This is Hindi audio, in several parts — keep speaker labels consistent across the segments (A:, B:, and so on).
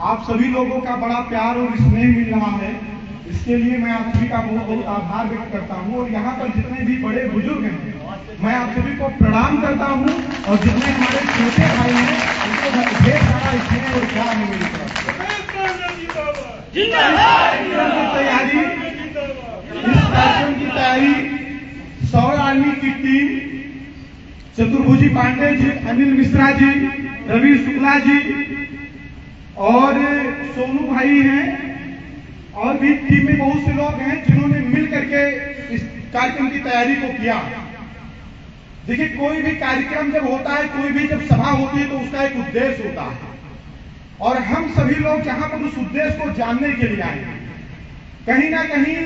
A: आप सभी लोगों का बड़ा प्यार और स्नेह मिल रहा है, इसके लिए मैं आप सभी का बहुत बहुत आभार व्यक्त करता हूँ। और यहाँ पर जितने भी बड़े बुजुर्ग हैं, मैं आप सभी को प्रणाम करता हूँ, और जितने हमारे छोटे भाई हैं उनको ढेर सारा स्नेह और प्यार है मेरी तरफ। तैयारी, इस कार्यक्रम की तैयारी सौर आर्मी की टीम, चतुर्भुजी पांडे जी, अनिल मिश्रा जी, रवि शुक्ला जी और सोनू भाई हैं, और भी टीम में बहुत से लोग हैं जिन्होंने मिल करके इस कार्यक्रम की तैयारी को किया। देखिए, कोई भी कार्यक्रम जब होता है, कोई भी जब सभा होती है तो उसका एक उद्देश्य होता है, और हम सभी लोग यहाँ पर उस उद्देश्य को जानने के लिए आए हैं। कहीं ना कहीं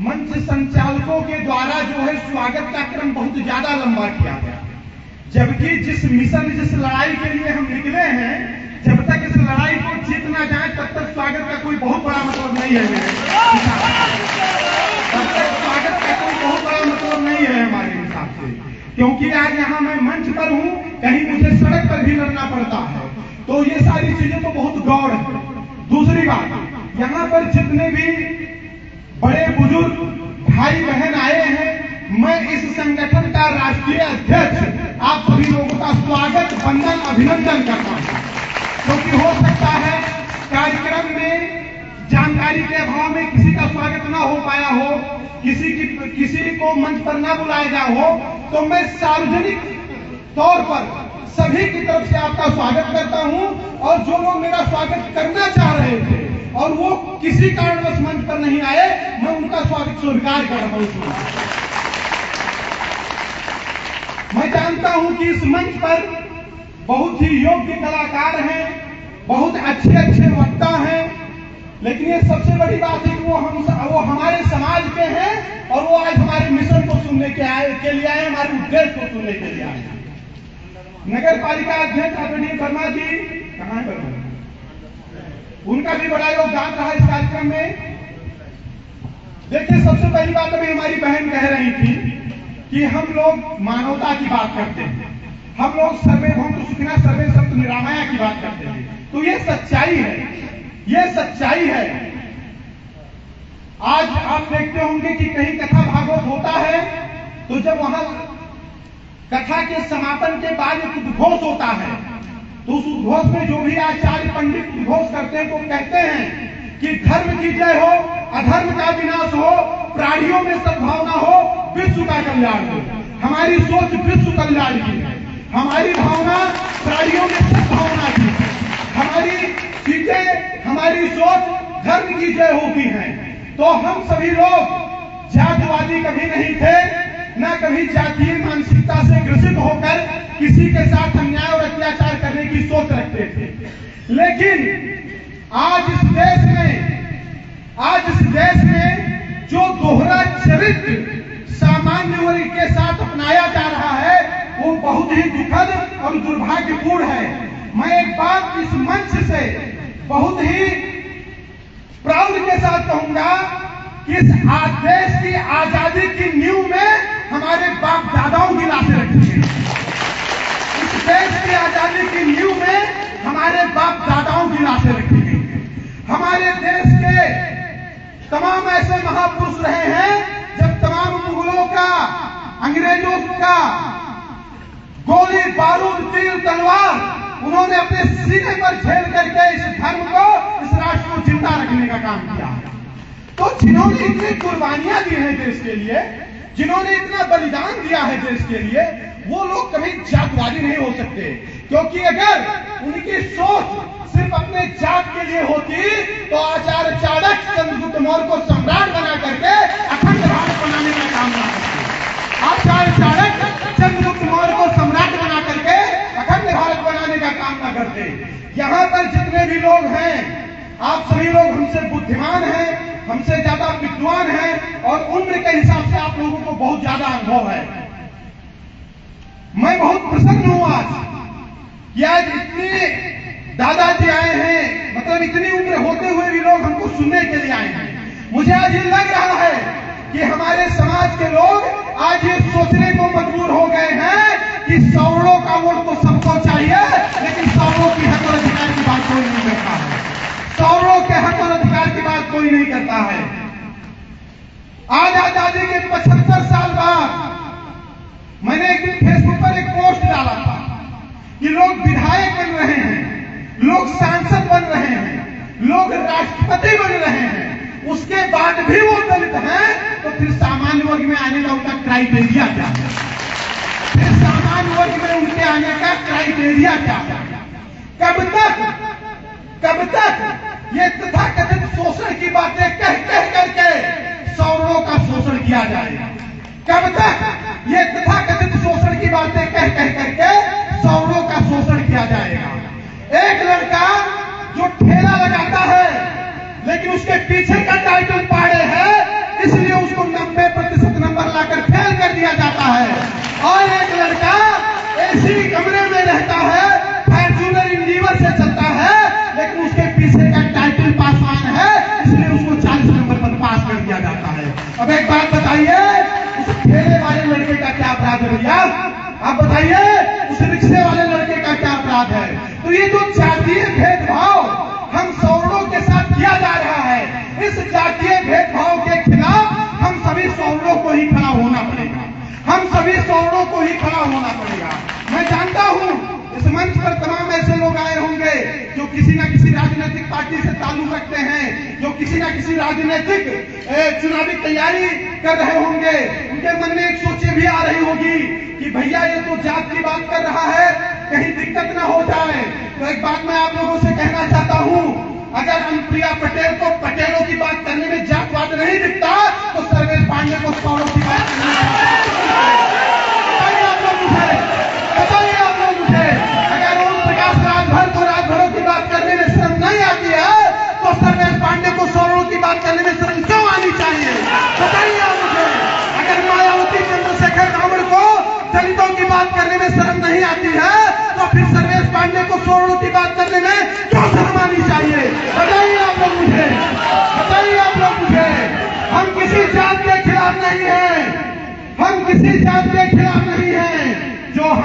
A: मंच संचालकों के द्वारा जो है स्वागत का क्रम बहुत ज्यादा लंबा किया गया, जबकि जिस मिशन, जिस लड़ाई के लिए हम निकले हैं, जब तक इस लड़ाई को जीत ना जाए तब तक स्वागत का कोई बहुत बड़ा मतलब नहीं है मेरे, तब तक स्वागत का कोई बहुत बड़ा मतलब नहीं है हमारे हिसाब से। क्योंकि आज यहाँ मैं मंच पर हूँ, कहीं मुझे सड़क पर भी लड़ना पड़ता है, तो ये सारी चीजें तो बहुत गौर है। दूसरी बात, यहाँ पर जितने भी बड़े बुजुर्ग भाई बहन आए हैं, मैं इस संगठन का राष्ट्रीय अध्यक्ष आप सभी लोगों का स्वागत, वंदन, अभिनंदन करता हूँ। क्योंकि हो सकता है कार्यक्रम में जानकारी के अभाव में किसी का स्वागत ना हो पाया हो, किसी को मंच पर ना बुलाया गया हो, तो मैं सार्वजनिक तौर पर सभी की तरफ से आपका स्वागत करता हूं। और जो लोग मेरा स्वागत करना चाह रहे थे और वो किसी कारणवश मंच पर नहीं आए, मैं उनका स्वागत स्वीकार कर रहा हूं। मैं जानता हूं कि इस मंच पर बहुत ही योग्य कलाकार हैं, बहुत अच्छे अच्छे वक्ता हैं, लेकिन ये सबसे बड़ी बात है कि वो हमारे समाज के हैं, और वो आज हमारे मिशन को सुनने के लिए आए, हमारे उद्देश्य को सुनने के लिए आए। नगर पालिका अध्यक्ष आदरणीय वर्मा जी, कहाँ है वर्मा, उनका भी बड़ा योगदान रहा इस कार्यक्रम में। देखिए, सबसे पहली बात अभी हमारी बहन कह रही थी कि हम लोग मानवता की बात करते हैं, हम लोग सर्वे भवन्तु सुखिनः सर्वे सन्तु निरामया की बात करते हैं, तो ये सच्चाई है, ये सच्चाई है। आज आप देखते होंगे कि कहीं कथा भागवत होता है, तो जब वहां कथा के समापन के बाद एक उद्घोष होता है, तो उस उद्घोष में जो भी आचार्य पंडित उद्घोष करते हैं तो कहते हैं कि धर्म की जय हो, अधर्म का विनाश हो, प्राणियों में सद्भावना हो, विश्व का कल्याण हो। हमारी सोच विश्व कल्याण की है, हमारी भावना प्राणियों में सद्भावना की है, हमारी चीजें, हमारी सोच धर्म की जय होती है। तो हम सभी लोग जातिवादी कभी नहीं थे, न कभी जातीय मानसिकता से ग्रसित होकर किसी के साथ अन्याय और अत्याचार करने की सोच रखते थे। लेकिन आज इस देश में जो दोहरा चरित्र सामान्य वर्ग के साथ अपनाया जा रहा है, वो बहुत ही दुखद और दुर्भाग्यपूर्ण है। मैं एक बात इस मंच से बहुत ही प्राउड के साथ कहूंगा कि इस देश की आजादी की नींव में हमारे बाप दादाओं की लाशें रखी हैं। इस देश की आजादी की नींव में हमारे बाप दादाओं की लाशें रखी गई हैं। हमारे देश के तमाम ऐसे महापुरुष रहे हैं, जब तमाम मुगलों का, अंग्रेजों का गोली बारूद तीर तलवार उन्होंने अपने सीने पर झेल करके इस धर्म को, इस राष्ट्र को जिंदा रखने का काम किया। तो जिन्होंने इतनी कुर्बानियां दी हैं देश के लिए, जिन्होंने इतना बलिदान दिया है देश के लिए, वो लोग कभी जातवादी नहीं हो सकते। क्योंकि अगर उनकी सोच सिर्फ अपने जात के लिए होती तो आचार्य चाणक्य चंद्रगुप्त मौर्य को सम्राट बना करके अखंड भारत बनाने का काम ना करते। आचार्य चाणक्य चंद्रगुप्त मौर्य को सम्राट बना करके अखंड भारत बनाने का काम ना करते। यहाँ पर जितने भी लोग हैं, आप सभी लोग हमसे बुद्धिमान हैं, हमसे ज्यादा विद्वान हैं, और उम्र के हिसाब से आप लोगों को बहुत ज्यादा अनुभव है। मैं बहुत प्रसन्न हूं आज कि आज इतने दादाजी आए हैं, मतलब इतनी उम्र होते हुए भी लोग हमको सुनने के लिए आए हैं। मुझे आज ये लग रहा है कि हमारे समाज के लोग आज ये सोचने को मजबूर हो गए हैं कि सौरों का वोट तो सबको चाहिए, लेकिन सौरों की हक और अधिकार की बात कोई नहीं करता है। कोई नहीं करता है। आज आजादी के 75 साल बाद मैंने एक दिन फेसबुक पर एक पोस्ट डाला था कि लोग विधायक बन रहे हैं, लोग सांसद बन रहे हैं, लोग राष्ट्रपति बन रहे हैं, उसके बाद भी वो दलित हैं, तो फिर सामान्य वर्ग में आने का उनका क्राइटेरिया क्या है? फिर सामान्य वर्ग में उनके आने का क्राइटेरिया क्या है? कब तक ये तथाकथित शोषण की बातें कह करके सवर्णों का शोषण किया जाएगा? कब तक ये तथाकथित शोषण की बातें कह करके सवर्णों का शोषण किया जाएगा? एक लड़का जो ठेला लगाता है लेकिन उसके पीछे का टाइटल पाड़े है, इसलिए उसको 90% नंबर लाकर फेल कर दिया जाता है। और एक लड़का एसी कमरे में रहता है, फॉर्च्यूनर इंजीनियर से चलता है, लेकिन उसके पीछे का टाइटल पासवान है, इसलिए उसको 40 नंबर पर पास कर दिया जाता है। अब एक बात बताइए, उस ठेले वाले लड़के का क्या अपराध है भैया? आप बताइए, उस रिक्शे वाले लड़के का क्या अपराध है? तो ये जो जातीय भेदभाव हम सवर्णों के साथ किया जा रहा है, इस जातीय भेदभाव के खिलाफ हम सभी सवर्णों को ही खड़ा होना पड़ेगा। हम सभी सवर्णों को ही खड़ा होना पड़ेगा। मैं जानता हूं इस मंच पर तमाम ऐसे लोग आए होंगे जो किसी न किसी राजनीतिक पार्टी से ताल्लुक रखते हैं, जो किसी न किसी राजनीतिक चुनावी तैयारी कर रहे होंगे। उनके मन में एक सोच भी आ रही होगी कि भैया ये तो जात की बात कर रहा है, कहीं दिक्कत ना हो जाए। तो एक बात मैं आप लोगों से कहना चाहता हूं, अगर अनुप्रिया पटेल को पटेलों की बात करने में जातवाद नहीं दिखता, तो सर्वेश पांडे को सवर्णों की बात करने बताइए आप लोग मुझे। अगर ओम प्रकाश राजभर को राजभरों की बात करने में शर्म नहीं आती है, तो सर्वेश पांडे को सवर्णों की बात करने में शर्म क्यों आनी चाहिए? बताइए आप मुझे। अगर मायावती चंद्रशेखर रावण को दलितों की बात करने में शर्म नहीं आती है, तो फिर सर्वेश पांडे को सवर्णों की बात करने में क्यों शर्म आनी चाहिए? बताइए आप लोग मुझे, बताइए आप लोग मुझे। हम किसी जात के खिलाफ नहीं हैं, हम किसी जात के खिलाफ नहीं हैं। जो हम